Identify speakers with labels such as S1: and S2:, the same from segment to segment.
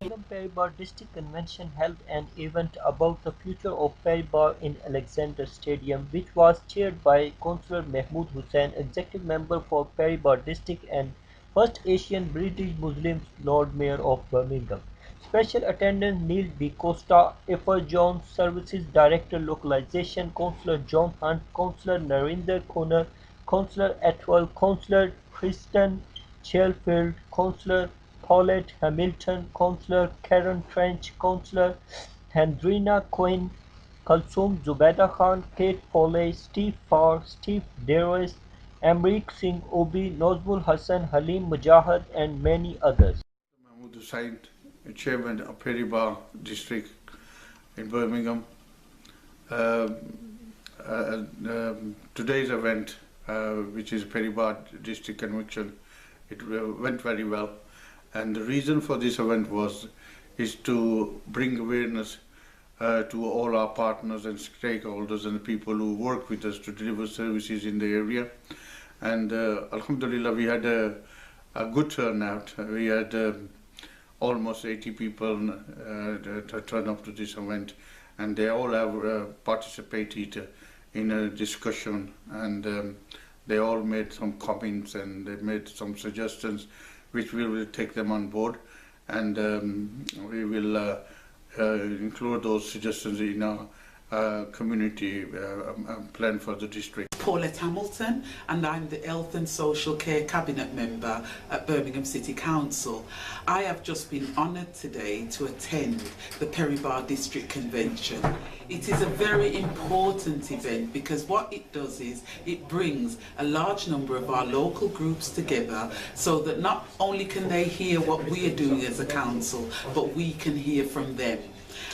S1: Birmingham Bar District Convention held an event about the future of Perry Bar in Alexander Stadium, which was chaired by Councillor Mahmood Hussain, Executive Member for Perry Bar District and first Asian British Muslim Lord Mayor of Birmingham. Special attendance Neil D. Costa, Ifar Jones, Services Director Localization, Councillor John Hunt, Councillor Narinder Kunar, Councillor Atwell, Councillor Kristen Chelfield, Councillor Paulette Hamilton, Councillor Karen Trench, Councillor Hendrina Quinn, Kulsum Zubeda Khan, Kate Foley, Steve Farr, Steve Davis, Amrik Singh Obi, Nozmul Hassan, Halim Mujahid, and many others.
S2: Mahmood Hussain, Chairman of Perry Bar District in Birmingham. Today's event, which is Perry Bar District Convention, it went very well. And the reason for this event is to bring awareness to all our partners and stakeholders and the people who work with us to deliver services in the area. And Alhamdulillah, we had a good turnout. We had almost 80 people turn up to this event, and they all have participated in a discussion, and they all made some comments and they made some suggestions which we will take them on board, and we will include those suggestions in our community plan for the district.
S3: Paulette Hamilton, and I'm the Health and Social Care Cabinet Member at Birmingham City Council. I have just been honoured today to attend the Perry Bar District Convention. It is a very important event because what it does is it brings a large number of our local groups together so that not only can they hear what we are doing as a council, but we can hear from them.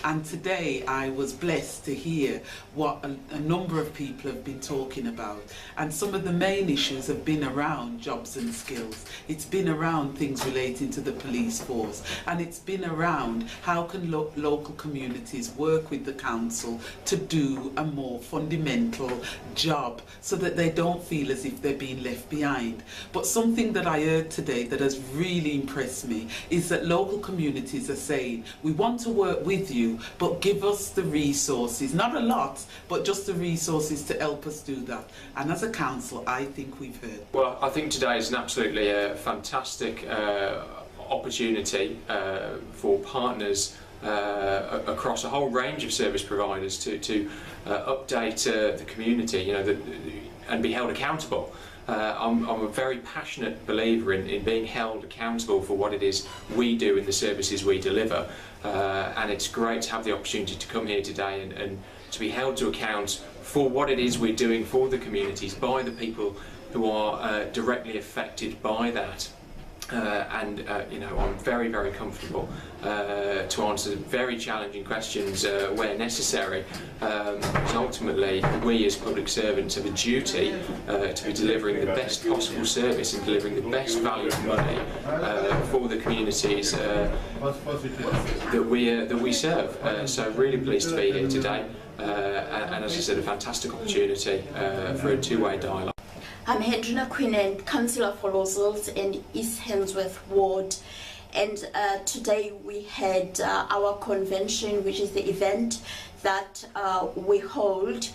S3: And today I was blessed to hear what a number of people have been talking about. And some of the main issues have been around jobs and skills. It's been around things relating to the police force. And it's been around how can local communities work with the council to do a more fundamental job so that they don't feel as if they're being left behind. But something that I heard today that has really impressed me is that local communities are saying, we want to work with you, but give us the resources, not a lot, but just the resources to help us do that. And as a council, I think we've heard.
S4: Well, I think today is an absolutely fantastic opportunity for partners across a whole range of service providers to update the community, and be held accountable. I'm a very passionate believer in being held accountable for what it is we do in the services we deliver, and it's great to have the opportunity to come here today and to be held to account for what it is we're doing for the communities by the people who are directly affected by that. I'm very, very comfortable to answer very challenging questions where necessary, because ultimately we as public servants have a duty to be delivering the best possible service and delivering the best value for money for the communities that we serve. So really pleased to be here today, and as I said, a fantastic opportunity for a two-way dialogue.
S5: I'm Hendrina Quinn, and Councillor for Rosals in East Handsworth Ward, and today we had our convention, which is the event that we hold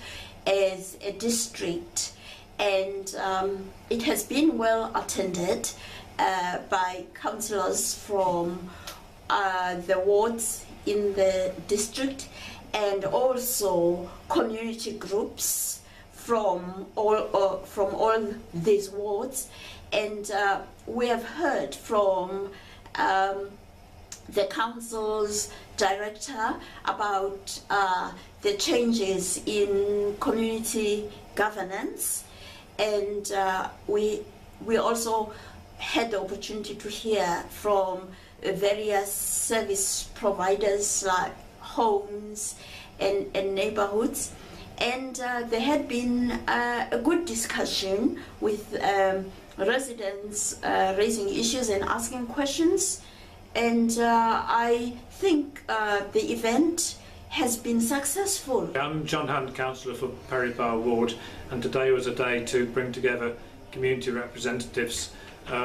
S5: as a district, and it has been well attended by councillors from the wards in the district, and also community groups from all these wards, and we have heard from the council's director about the changes in community governance, and we also had the opportunity to hear from various service providers like homes and neighborhoods. And there had been a good discussion with residents raising issues and asking questions, and I think the event has been successful.
S6: I'm John Hunt, Councillor for Perry Bar Ward, and today was a day to bring together community representatives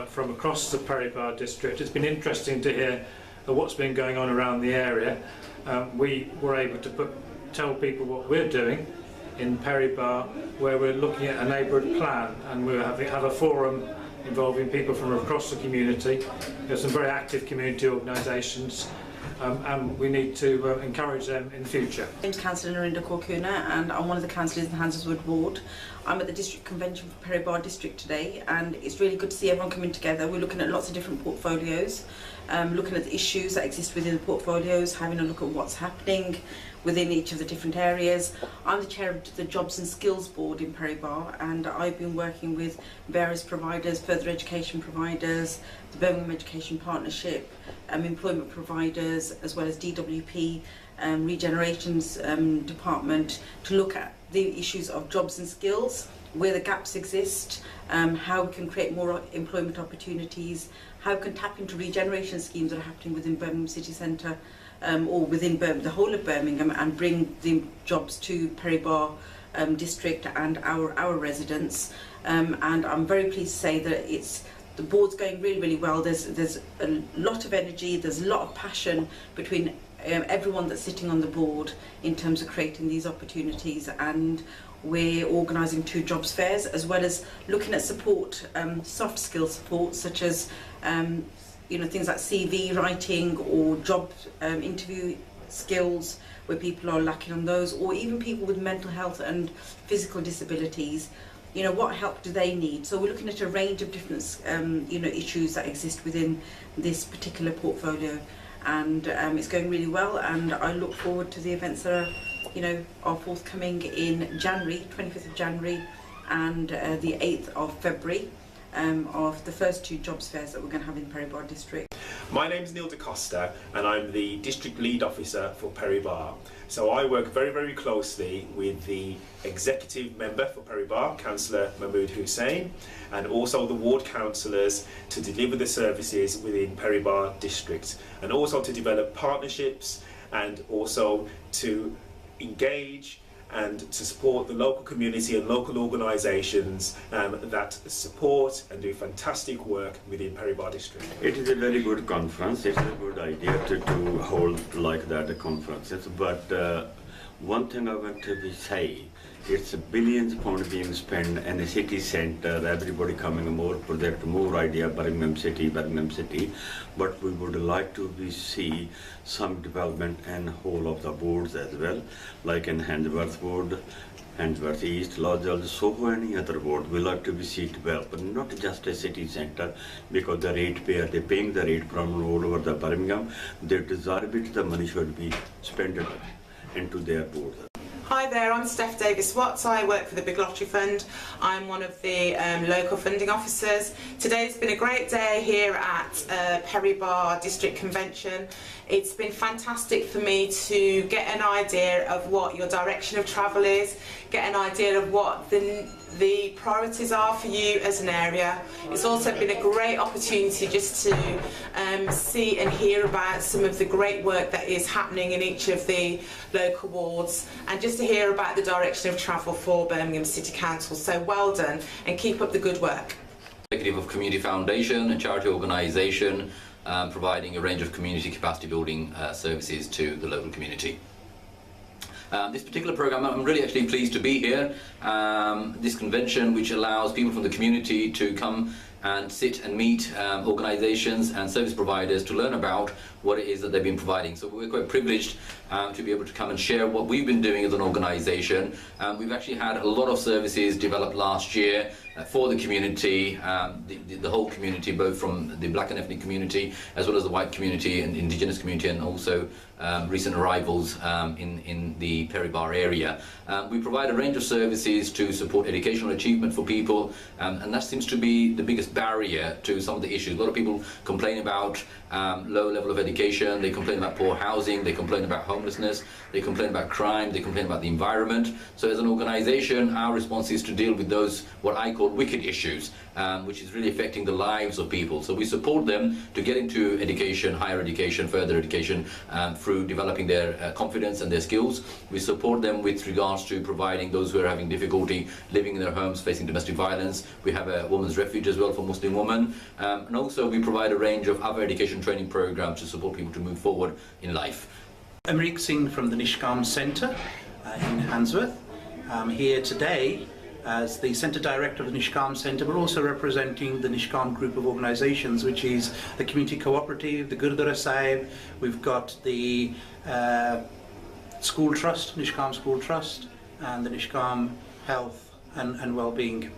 S6: from across the Perry Bar district. It's been interesting to hear of what's been going on around the area, we were able to tell people what we're doing in Perry Barr, where we're looking at a neighbourhood plan, and we'll have a forum involving people from across the community. There's some very active community organisations, and we need to encourage them in the future.
S7: My name's Councillor Narinda Korkuna, and I'm one of the councillors in the Handsworth ward. I'm at the district convention for Perry Barr district today, and it's really good to see everyone coming together. We're looking at lots of different portfolios, looking at the issues that exist within the portfolios, having a look at what's happening within each of the different areas. I'm the chair of the Jobs and Skills Board in Perry Barr, and I've been working with various providers, further education providers, the Birmingham Education Partnership, employment providers, as well as DWP, Regenerations Department, to look at the issues of jobs and skills, where the gaps exist, how we can create more employment opportunities, how we can tap into regeneration schemes that are happening within Birmingham City Centre, or within the whole of Birmingham, and bring the jobs to Perry Barr district and our residents. And I'm very pleased to say that the board's going really, really well. There's a lot of energy, there's a lot of passion between everyone that's sitting on the board in terms of creating these opportunities, and we're organising 2 jobs fairs, as well as looking at support, soft skill support, such as things like CV writing or job interview skills, where people are lacking on those, or even people with mental health and physical disabilities. What help do they need? So we're looking at a range of different issues that exist within this particular portfolio, and it's going really well, and I look forward to the events that are forthcoming in January, 25th of January and the 8th of February, of the first 2 jobs fairs that we're going to have in Perry Barr district.
S8: My name is Neil DaCosta, and I'm the District Lead Officer for Perry Barr. So I work very, very closely with the Executive Member for Perry Barr, Councillor Mahmood Hussain, and also the Ward Councillors to deliver the services within Perry Barr District, and also to develop partnerships, and also to engage and to support the local community and local organisations that support and do fantastic work within Perry Barr district.
S9: It is a very good conference. It's a good idea to hold like that conferences. But one thing I want to say, it's billions of pounds being spent in the city centre, everybody coming, more project, more idea, Birmingham City. But we would like to see some development in whole of the boards as well, like in Handsworth Ward, Handsworth East, Lodgel, Soho, any other ward. We like to see development, not just a city centre, because the ratepayer, they're paying the rate from all over the Birmingham. They deserve it, the money should be spent into their boards.
S10: Hi there, I'm Steph Davis-Watts. I work for the Big Lottery Fund. I'm one of the local funding officers. Today's been a great day here at Perry Barr District Convention. It's been fantastic for me to get an idea of what your direction of travel is, get an idea of what the priorities are for you as an area. It's also been a great opportunity just to see and hear about some of the great work that is happening in each of the local wards, and just to hear about the direction of travel for Birmingham City Council. So well done, and keep up the good work.
S11: Executive of Community Foundation, a charity organisation providing a range of community capacity building services to the local community. This particular program, I'm really actually pleased to be here. This convention, which allows people from the community to come and sit and meet organisations and service providers to learn about what it is that they've been providing. So we're quite privileged to be able to come and share what we've been doing as an organisation. We've actually had a lot of services developed last year for the community, the whole community, both from the black and ethnic community as well as the white community and indigenous community, and also recent arrivals in the Perry Barr area. We provide a range of services to support educational achievement for people, and that seems to be the biggest barrier to some of the issues. A lot of people complain about low level of education, they complain about poor housing, they complain about homelessness, they complain about crime, they complain about the environment. So as an organisation, our response is to deal with those, what I call called wicked issues, which is really affecting the lives of people. So we support them to get into education, higher education, further education, through developing their confidence and their skills. We support them with regards to providing those who are having difficulty living in their homes, facing domestic violence. We have a women's refuge as well for Muslim women, and also we provide a range of other education training programs to support people to move forward in life.
S12: Amrik Singh from the Nishkam Centre in Handsworth. I'm here today as the Centre Director of the Nishkam Centre, but also representing the Nishkam group of organisations, which is the Community Cooperative, the Gurdwara Sahib, we've got the School Trust, Nishkam School Trust, and the Nishkam Health and Wellbeing.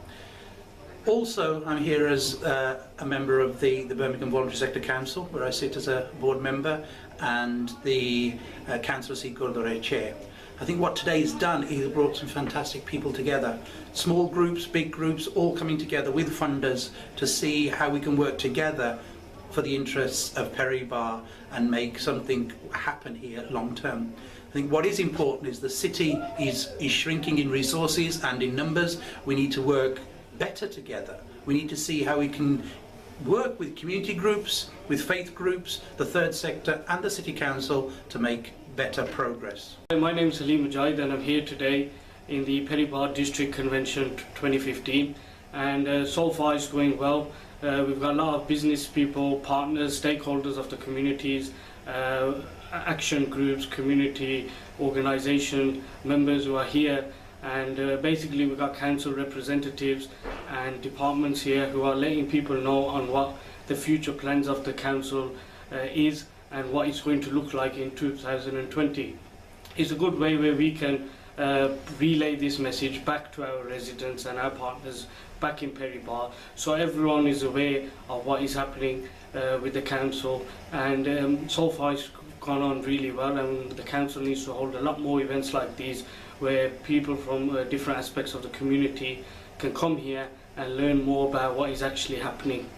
S12: Also, I'm here as a member of the Birmingham Voluntary Sector Council, where I sit as a board member, and the Council Seat Gurdwara Chair. I think what today's done is brought some fantastic people together. Small groups, big groups, all coming together with funders to see how we can work together for the interests of Perry Barr and make something happen here long term. I think what is important is the city is shrinking in resources and in numbers. We need to work better together. We need to see how we can work with community groups, with faith groups, the third sector and the City Council to make better progress.
S13: My name is Salim Mujahid and I'm here today in the Perry Barr District Convention 2015, and so far it's going well. We've got a lot of business people, partners, stakeholders of the communities, action groups, community organisation members who are here, and basically we've got council representatives and departments here who are letting people know on what the future plans of the council is and what it's going to look like in 2020. It's a good way where we can relay this message back to our residents and our partners back in Perry Barr, so everyone is aware of what is happening with the council, and so far it's gone on really well, and the council needs to hold a lot more events like these where people from different aspects of the community can come here and learn more about what is actually happening.